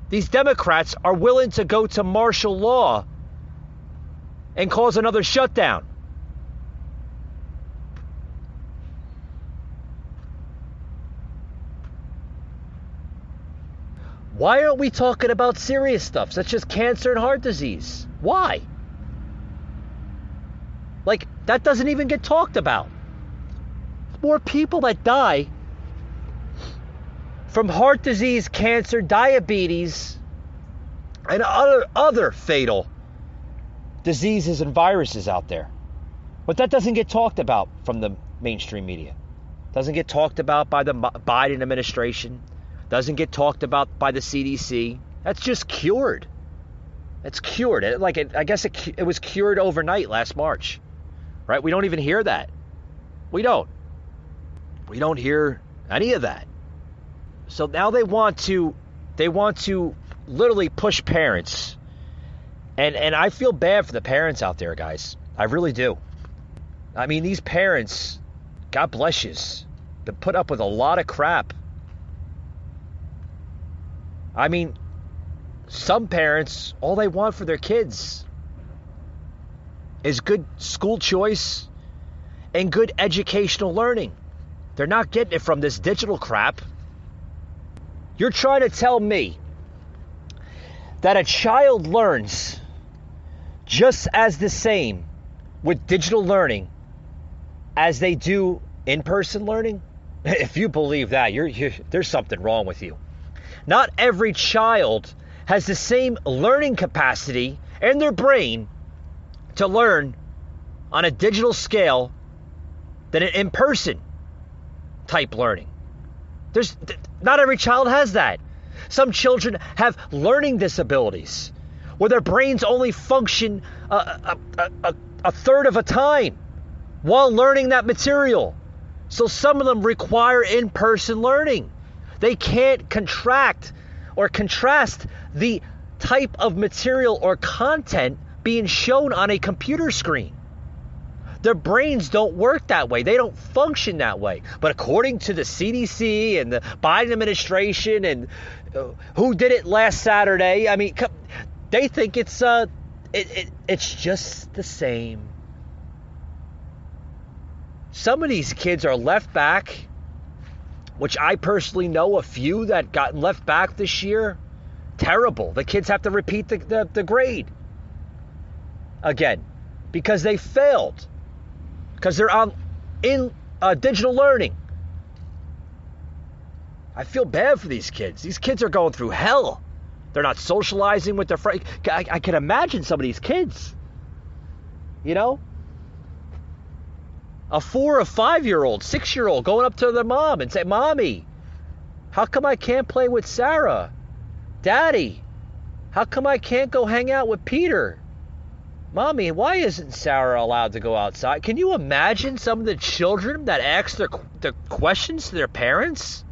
These Democrats are willing to go to martial law and cause another shutdown. Why aren't we talking about serious stuff, such as cancer and heart disease? Why? Like, that doesn't even get talked about. More people that die from heart disease, cancer, diabetes, and other fatal diseases and viruses out there. But that doesn't get talked about from the mainstream media. Doesn't get talked about by the Biden administration. Doesn't get talked about by the CDC. That's just cured. It's cured. I guess it was cured overnight last March. Right? We don't even hear that. We don't hear any of that. So now they want to literally push parents. And I feel bad for the parents out there, guys. I really do. I mean, these parents, God bless you, been put up with a lot of crap. I mean, Some parents, all they want for their kids is good school choice and good educational learning. They're not getting it from this digital crap. You're trying to tell me that a child learns just as the same with digital learning as they do in-person learning? If you believe that, there's something wrong with you. Not every child has the same learning capacity in their brain to learn on a digital scale than an in-person type learning. Not every child has that. Some children have learning disabilities where their brains only function a third of a time while learning that material. So some of them require in-person learning. They can't contrast the type of material or content being shown on a computer screen. Their brains don't work that way. They don't function that way. But according to the CDC and the Biden administration and who did it last Saturday, I mean, they think it's just the same. Some of these kids are left back, which I personally know a few that got left back this year. Terrible. The kids have to repeat the grade again because they failed, because they're in digital learning. I feel bad for these kids. These kids are going through hell. They're not socializing with their friends. I can imagine some of these kids, you know, a 4 or 5-year-old, 6-year-old going up to their mom and say, "Mommy, how come I can't play with Sarah? Daddy, how come I can't go hang out with Peter? Mommy, why isn't Sarah allowed to go outside?" Can you imagine some of the children that ask the questions to their parents?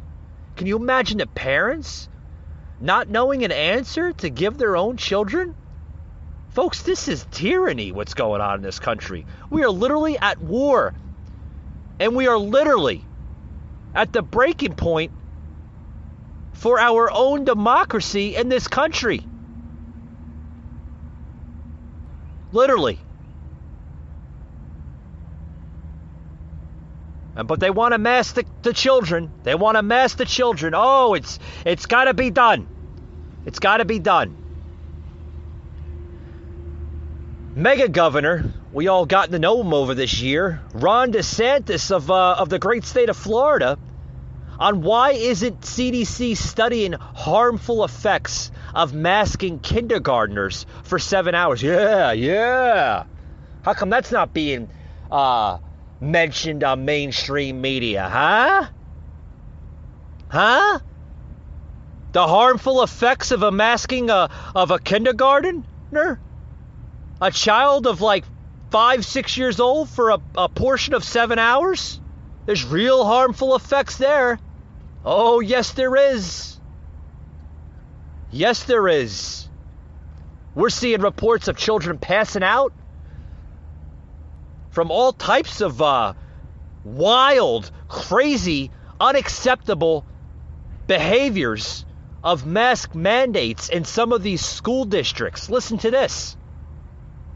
Can you imagine the parents not knowing an answer to give their own children? Folks, this is tyranny, what's going on in this country. We are literally at war. And we are literally at the breaking point for our own democracy in this country. Literally. But they want to mask the children. They want to mask the children. Oh, it's got to be done. It's got to be done. Mega governor, we all gotten to know him over this year, Ron DeSantis of the great state of Florida, on why isn't CDC studying harmful effects of masking kindergartners for 7 hours? Yeah. How come that's not being mentioned on mainstream media, huh? The harmful effects of a masking of a kindergartner? A child of like 5-6 years old for a portion of 7 hours? There's real harmful effects there. Oh, yes, there is. Yes, there is. We're seeing reports of children passing out from all types of wild, crazy, unacceptable behaviors of mask mandates in some of these school districts. Listen to this.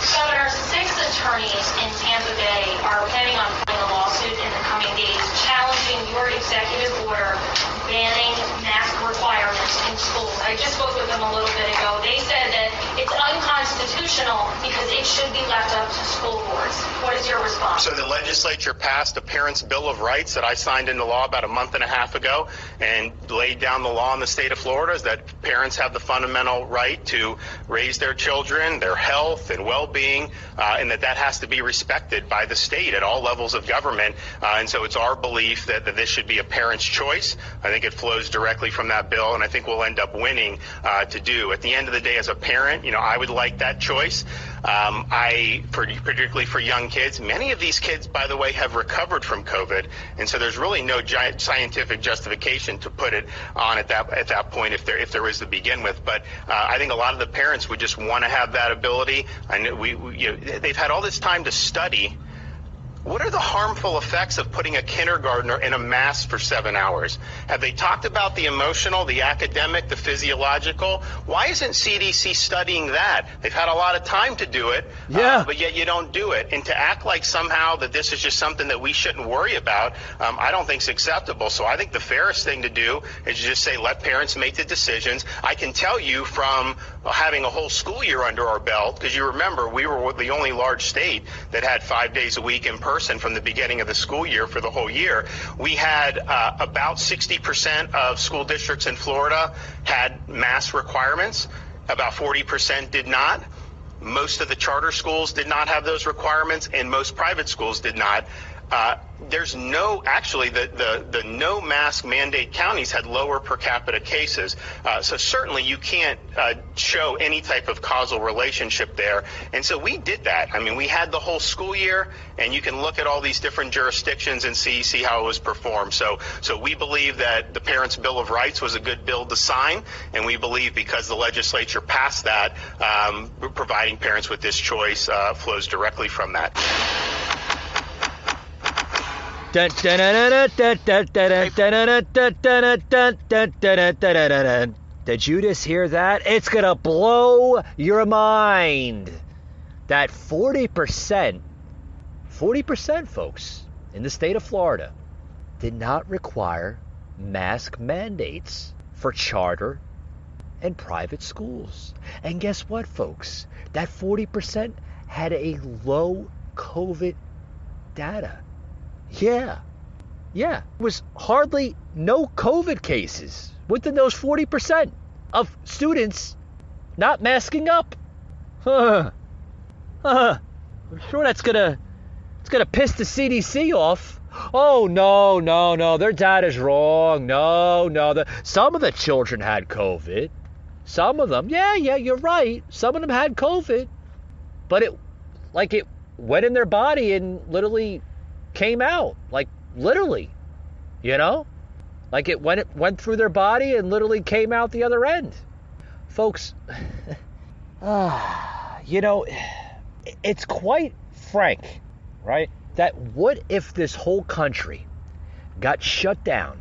Governor, 6 attorneys in Tampa Bay are planning on filing a lawsuit in the coming days challenging your executive order banning mask requirements in schools. I just spoke with them a little bit ago. They said that it's unconstitutional because it should be left up to school boards. What is your response? So the legislature passed a Parents' Bill of Rights that I signed into law about a month and a half ago and laid down the law in the state of Florida is that parents have the fundamental right to raise their children, their health and well-being, and that has to be respected by the state at all levels of government. And so it's our belief that this should be a parent's choice. I think it flows directly from that bill, and I think we'll end up winning to do. At the end of the day, as a parent, I would like that choice. Particularly for young kids. Many of these kids, by the way, have recovered from COVID, and so there's really no scientific justification to put it on at that point if there is to begin with. But I think a lot of the parents would just want to have that ability. And they've had all this time to study What are the harmful effects of putting a kindergartner in a mask for 7 hours? Have they talked about the emotional, the academic, the physiological? Why isn't CDC studying that? They've had a lot of time to do it, but yet you don't do it. And to act like somehow that this is just something that we shouldn't worry about, I don't think is acceptable. So I think the fairest thing to do is just say let parents make the decisions. I can tell you from having a whole school year under our belt, because you remember we were the only large state that had 5 days a week in person from the beginning of the school year for the whole year. We had about 60% of school districts in Florida had mask requirements. About 40% did not. Most of the charter schools did not have those requirements, and most private schools did not. There's the no mask mandate counties had lower per capita cases. So certainly you can't show any type of causal relationship there. And so we did that. I mean, we had the whole school year, and you can look at all these different jurisdictions and see how it was performed. So we believe that the Parents' Bill of Rights was a good bill to sign, and we believe because the legislature passed that, providing parents with this choice flows directly from that. Did you just hear that? It's gonna blow your mind. That 40%, folks, in the state of Florida did not require mask mandates for charter and private schools. And guess what, folks? That 40% had a low COVID data. Yeah. It was hardly no COVID cases within those 40% of students not masking up. I'm sure it's gonna piss the CDC off. Oh, no, their data's wrong. No. Some of the children had COVID. Some of them, yeah, you're right. Some of them had COVID. But it went in their body and literally came out, literally, it went through their body and literally came out the other end. Folks, it's quite frank, right? That what if this whole country got shut down?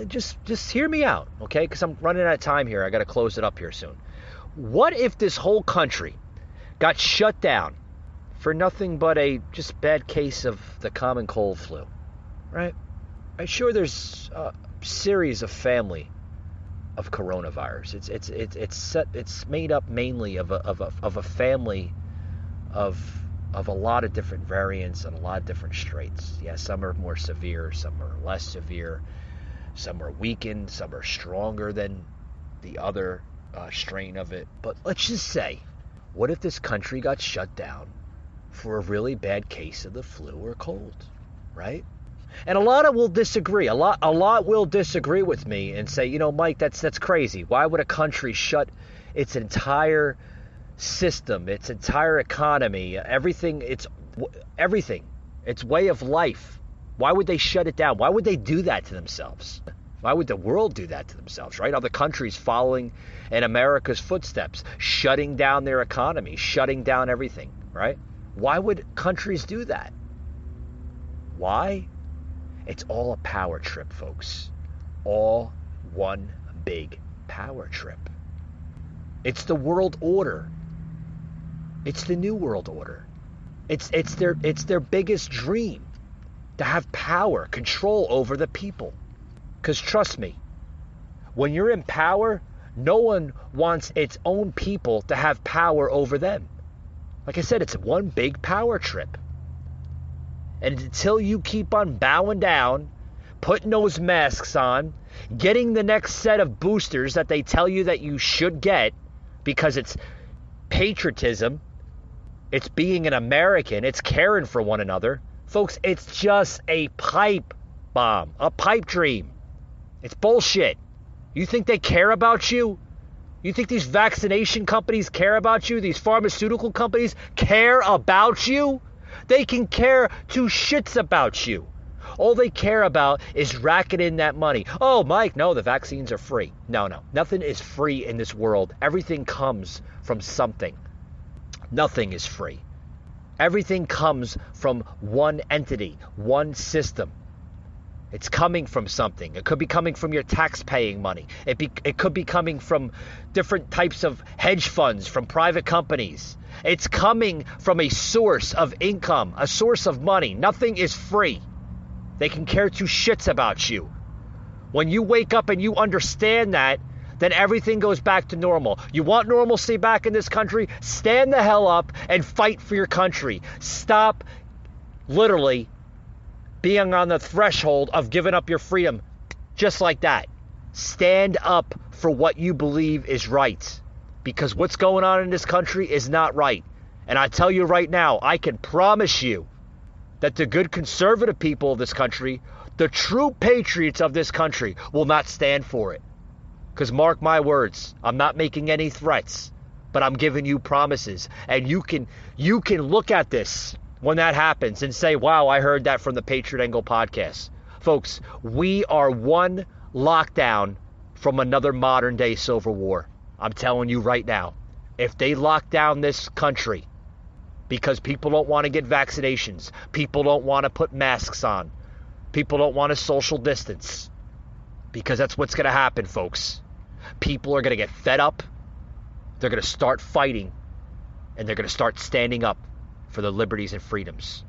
Just hear me out, okay? Because I'm running out of time here. I got to close it up here soon. What if this whole country got shut down for nothing but a just bad case of the common cold flu, right? I'm sure there's a series of family of coronavirus. It's made up mainly of a family of a lot of different variants and a lot of different strains. Yeah, some are more severe, some are less severe, some are weakened, some are stronger than the other strain of it. But let's just say, what if this country got shut down for a really bad case of the flu or cold, right? And a lot will disagree. A lot will disagree with me and say, Mike, that's crazy. Why would a country shut its entire system, its entire economy, everything, its way of life? Why would they shut it down? Why would they do that to themselves? Why would the world do that to themselves, right? Other countries following in America's footsteps, shutting down their economy, shutting down everything, right? Why would countries do that? Why? It's all a power trip, folks. All one big power trip. It's the world order. It's the new world order. It's their biggest dream, to have power, control over the people. Because trust me, when you're in power, no one wants its own people to have power over them. Like I said, it's one big power trip. And until you keep on bowing down, putting those masks on, getting the next set of boosters that they tell you that you should get because it's patriotism, it's being an American, it's caring for one another. Folks, it's just a pipe bomb, a pipe dream. It's bullshit. You think they care about you? You think these vaccination companies care about you? These pharmaceutical companies care about you? They can care two shits about you. All they care about is racking in that money. Oh, Mike, no, the vaccines are free. No. Nothing is free in this world. Everything comes from something. Nothing is free. Everything comes from one entity, one system. It's coming from something. It could be coming from your tax-paying money. It could be coming from different types of hedge funds, from private companies. It's coming from a source of income, a source of money. Nothing is free. They can care two shits about you. When you wake up and you understand that, then everything goes back to normal. You want normalcy back in this country? Stand the hell up and fight for your country. Stop literally being on the threshold of giving up your freedom just like that. Stand up for what you believe is right, because what's going on in this country is not right. And I tell you right now, I can promise you that the good conservative people of this country, the true patriots of this country, will not stand for it. Because mark my words, I'm not making any threats, but I'm giving you promises. And you can look at this when that happens and say, wow, I heard that from the Patriot Angle podcast. Folks, we are one lockdown from another modern day civil war. I'm telling you right now, if they lock down this country because people don't want to get vaccinations, people don't want to put masks on, people don't want to social distance, because that's what's going to happen, folks. People are going to get fed up, they're going to start fighting, and they're going to start standing up for their liberties and freedoms,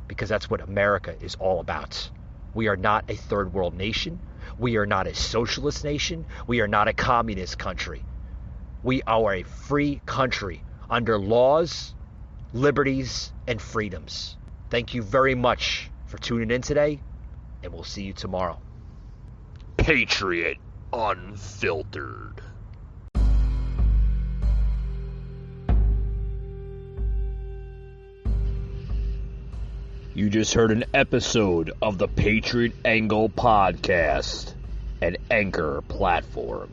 because that's what America is all about. We are not a third world nation. We are not a socialist nation. We are not a communist country. We are a free country under laws, liberties, and freedoms. Thank you very much for tuning in today, and we'll see you tomorrow. Patriot Unfiltered. You just heard an episode of the Patriot Angle podcast, an Anchor platform.